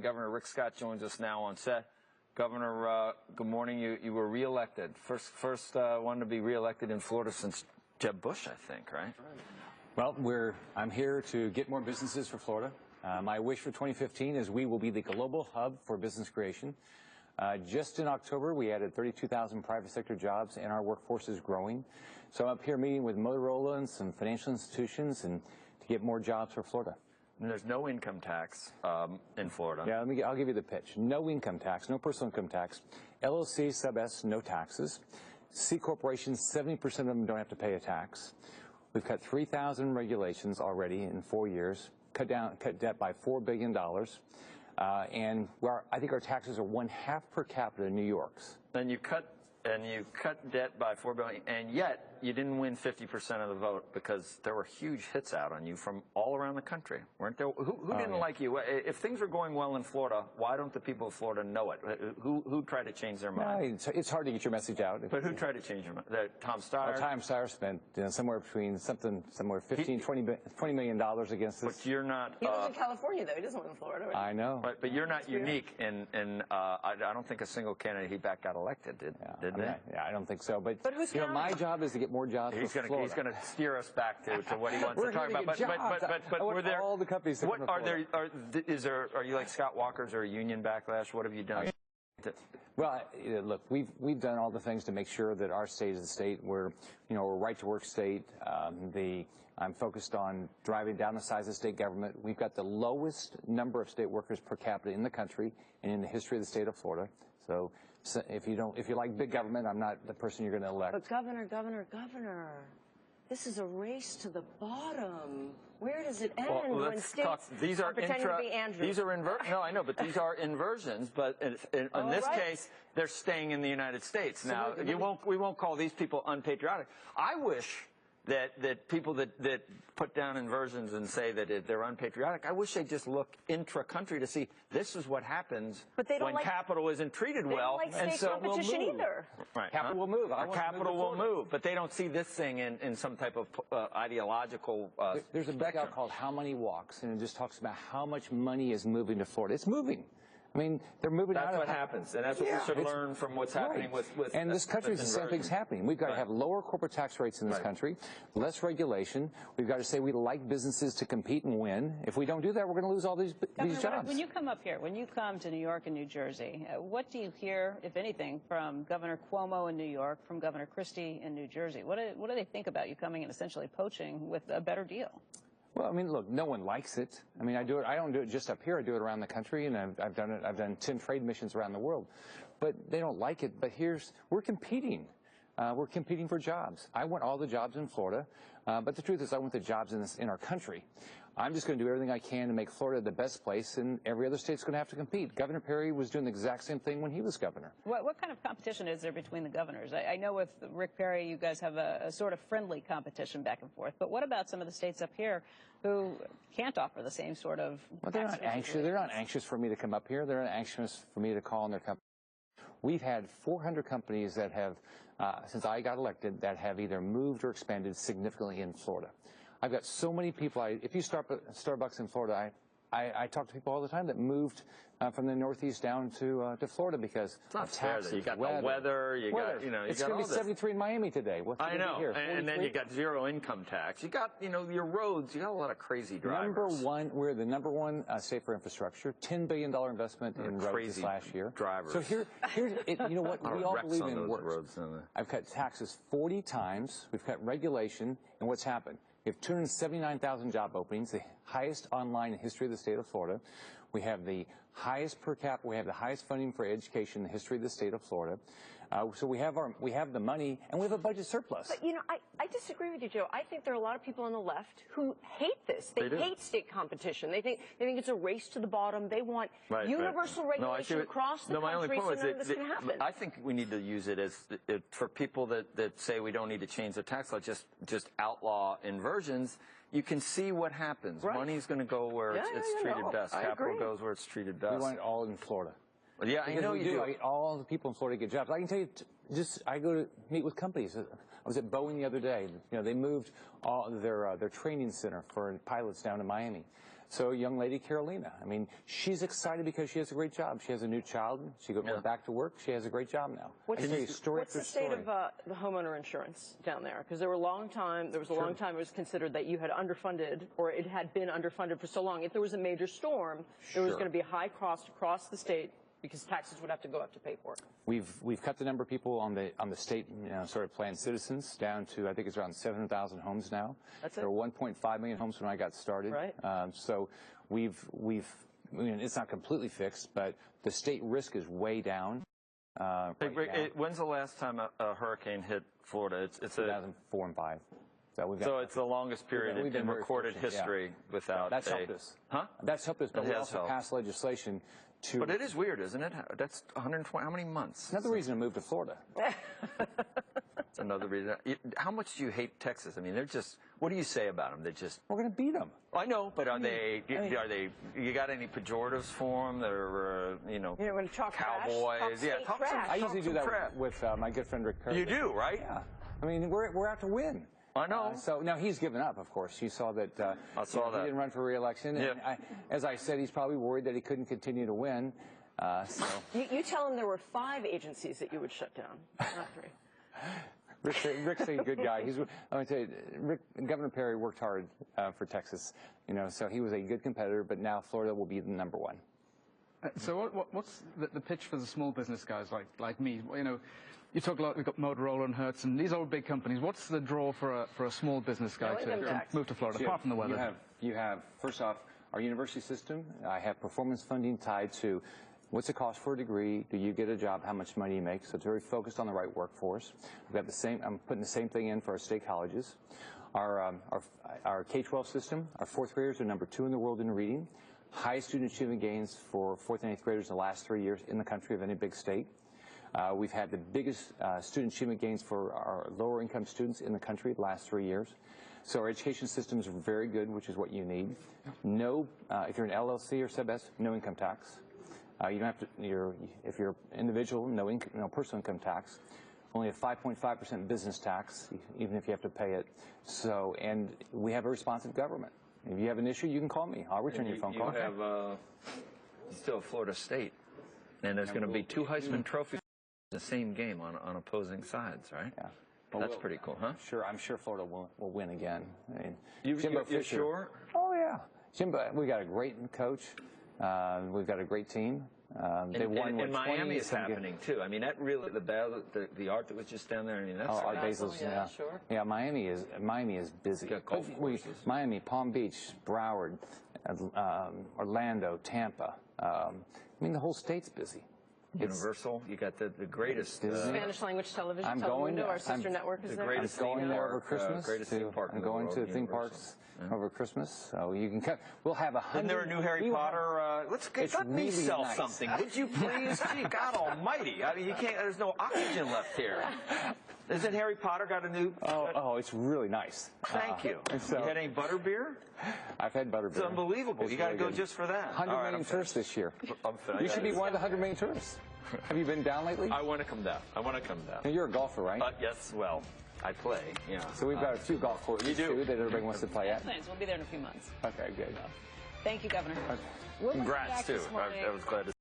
Governor Rick Scott joins us now on set. Governor, good morning. You were reelected. First one to be reelected in Florida since Jeb Bush, I think, right? Well, I'm here to get more businesses for Florida. My wish for 2015 is we will be the global hub for business creation. Just in October, we added 32,000 private sector jobs, and our workforce is growing. So I'm up here meeting with Motorola and some financial institutions and to get more jobs for Florida. And there's no income tax in Florida. Yeah, I'll give you the pitch. No income tax, no personal income tax. LLC, sub S, no taxes. C corporations, 70% of them don't have to pay a tax. We've cut 3,000 regulations already in 4 years, cut debt by $4 billion. And I think our taxes are 1/2 per capita in New York's. And you cut debt by $4 billion, and yet you didn't win 50% of the vote because there were huge hits out on you from all around the country, weren't there? Who didn't like you? If things are going well in Florida, why don't the people of Florida know it? Who tried to change their mind? No, it's hard to get your message out. But who tried to change your mind? Tom Steyer? Tom Steyer spent somewhere between $20 million against this. But you're not. He lives in California, though. He doesn't live in Florida. Right? I know. But you're not unique in I don't think a single candidate he backed got elected, did they? Yeah, I don't think so. But who's my job is to get more jobs for Florida. He's going to steer us back to what he wants to talk about. But were there all the companies? What are there? Are you like Scott Walker's or a union backlash? What have you done? Well, look, we've done all the things to make sure that our state is a state where we're a right-to-work state. I'm focused on driving down the size of state government. We've got the lowest number of state workers per capita in the country and in the history of the state of Florida. So if you like big government, I'm not the person you're going to elect. But Governor, this is a race to the bottom. Where does it end? Well, let's talk. These are no, I know, but these are inversions. But in this case, they're staying in the United States. Now, we won't call these people unpatriotic. I wish that people that put down inversions and say that they're unpatriotic, I wish they'd just look intra-country to see this is what happens when capital isn't treated well, and so we'll move. Either. Right. Capital will move. Capital will move, but they don't see this thing in some type of ideological There's a book out called How Money Walks, and it just talks about how much money is moving to Florida. It's moving. I mean, they're moving out of. That's what happens, and that's what we should learn from what's happening with. And this country, the same thing's happening. We've got to have lower corporate tax rates in this country, less regulation. We've got to say we like businesses to compete and win. If we don't do that, we're going to lose all these jobs. When you come up here, when you come to New York and New Jersey, what do you hear, if anything, from Governor Cuomo in New York, from Governor Christie in New Jersey? What do they think about you coming and essentially poaching with a better deal? Well, I mean, look, no one likes it. I mean, I don't do it just up here. I do it around the country, and I've done 10 trade missions around the world. But they don't like it. But we're competing. We're competing for jobs. I want all the jobs in Florida, but the truth is I want the jobs in our country. I'm just going to do everything I can to make Florida the best place, and every other state's going to have to compete. Governor Perry was doing the exact same thing when he was governor. What kind of competition is there between the governors? I know with Rick Perry, you guys have a sort of friendly competition back and forth, but what about some of the states up here who can't offer the same sort of... Well, they're not anxious. They're not anxious for me to come up here. They're not anxious for me to call on their company. We've had 400 companies that have, since I got elected, that have either moved or expanded significantly in Florida. I've got so many people. If you start at Starbucks in Florida, I talk to people all the time that moved from the Northeast down to Florida because of taxes. You got the weather. It's going to be 73 in Miami today. I know. And then you got zero income tax. You got your roads. You got a lot of crazy drivers. We're the #1 state for infrastructure. $10 billion investment in roads this last year. Drivers. So here's you know what we all believe in works. Roads, I've cut taxes 40 times. We've cut regulation, and what's happened? We have 279,000 job openings, the highest online in the history of the state of Florida. We have the highest per capita. We have the highest funding for education in the history of the state of Florida. So we have the money, and we have a budget surplus. But I disagree with you, Joe. I think there are a lot of people on the left who hate this. They hate state competition. They think it's a race to the bottom. They want universal regulation across the country, so none of this can happen. I think we need to use it as for people that say we don't need to change the tax law, just outlaw inversions. You can see what happens. Money's going to go where it's treated best. Capital goes where it's treated best. We want it all in Florida. Yeah, I know you do. All the people in Florida get jobs. I can tell you, I go to meet with companies. I was at Boeing the other day. They moved their training center for pilots down to Miami. So young lady Carolina, I mean, she's excited because she has a great job. She has a new child. She went back to work. She has a great job now. What's the state of the homeowner insurance down there? Because there was a long time it was considered that you had underfunded, or it had been underfunded for so long. If there was a major storm, there was going to be a high cost across the state, because taxes would have to go up to pay for it. We've cut the number of people on the state sort of plan citizens down to, I think it's around 7,000 homes now. That's it. There were 1.5 million homes when I got started. Right. So I mean, it's not completely fixed, but the state risk is way down. When's the last time a hurricane hit Florida? It's 2004 and 5. So it's the longest period in recorded history without That's helped us. Huh? That's helped us, but we also passed legislation to... But it is weird, isn't it? That's 120, how many months? Another reason to move to Florida. That's another reason. How much do you hate Texas? I mean, they're just, what do you say about them? They're just... We're going to beat them. I know, but you got any pejoratives for them? They're, when talk cowboys. Talk trash. I usually do that with my good friend Rick Perry. You do, right? Yeah. I mean, we're out to win. I know. So now he's given up, of course. You saw that. I saw that. He didn't run for re-election. Yeah. And as I said, he's probably worried that he couldn't continue to win. You tell him there were 5 agencies that you would shut down, not 3. Rick's a good guy. I'm going to tell you, Governor Perry worked hard for Texas. So he was a good competitor. But now Florida will be the number 1. So what's the pitch for the small business guys like me? You talk a lot. We've got Motorola and Hertz, and these are all big companies. What's the draw for a small business guy to move to Florida, apart from the weather? You have first off our university system. I have performance funding tied to what's the cost for a degree? Do you get a job? How much money you make? So it's very focused on the right workforce. We've got the same. I'm putting the same thing in for our state colleges. Our K-12 system. Our 4th graders are number 2 in the world in reading. Highest student achievement gains for 4th and 8th graders in the last 3 years in the country of any big state. We've had the biggest student achievement gains for our lower income students in the country the last 3 years. So our education system is very good, which is what you need. No, if you're an LLC or sub-S, no income tax. You don't have to. If you're individual, no personal income tax. Only a 5.5% business tax, even if you have to pay it. So, and we have a responsive government. If you have an issue, you can call me. I'll return your phone call. You still have Florida State, and there's going to be 2 Heisman trophies. The same game on opposing sides, right? Yeah. Well, that's pretty cool, huh? Sure, I'm sure Florida will win again. I mean, you're sure? Oh, yeah. Jimbo, we got a great coach. We've got a great team. They won. And Miami is happening too. I mean, that really the art that was just down there. I mean, that's Art Basil's. Yeah, sure. Yeah, Miami is busy. Got golf courses. Miami, Palm Beach, Broward, Orlando, Tampa. I mean, the whole state's busy. Universal, you got the greatest Spanish language television. Our sister network is there. Greatest I'm going there over Christmas. Greatest theme park. I'm going to theme parks over Christmas, so you can. We'll have 100. Isn't there a new Harry Potter? Let me sell something, would you please? Gee, God Almighty! I mean, you can't. There's no oxygen left here. Isn't Harry Potter got a new? Oh, it's really nice. Thank you. You had any butterbeer? I've had butterbeer. It's unbelievable. You got to go just for that. 100 million tourists this year. You should be one of the 100 million tourists. Have you been down lately? I want to come down. Now, you're a golfer, right? Yes. Well, I play. Yeah. So we've got a few golf courses too that everybody wants to play at. Plans. We'll be there in a few months. Okay, good. Thank you, Governor. Okay. We'll Congrats too. I was glad to.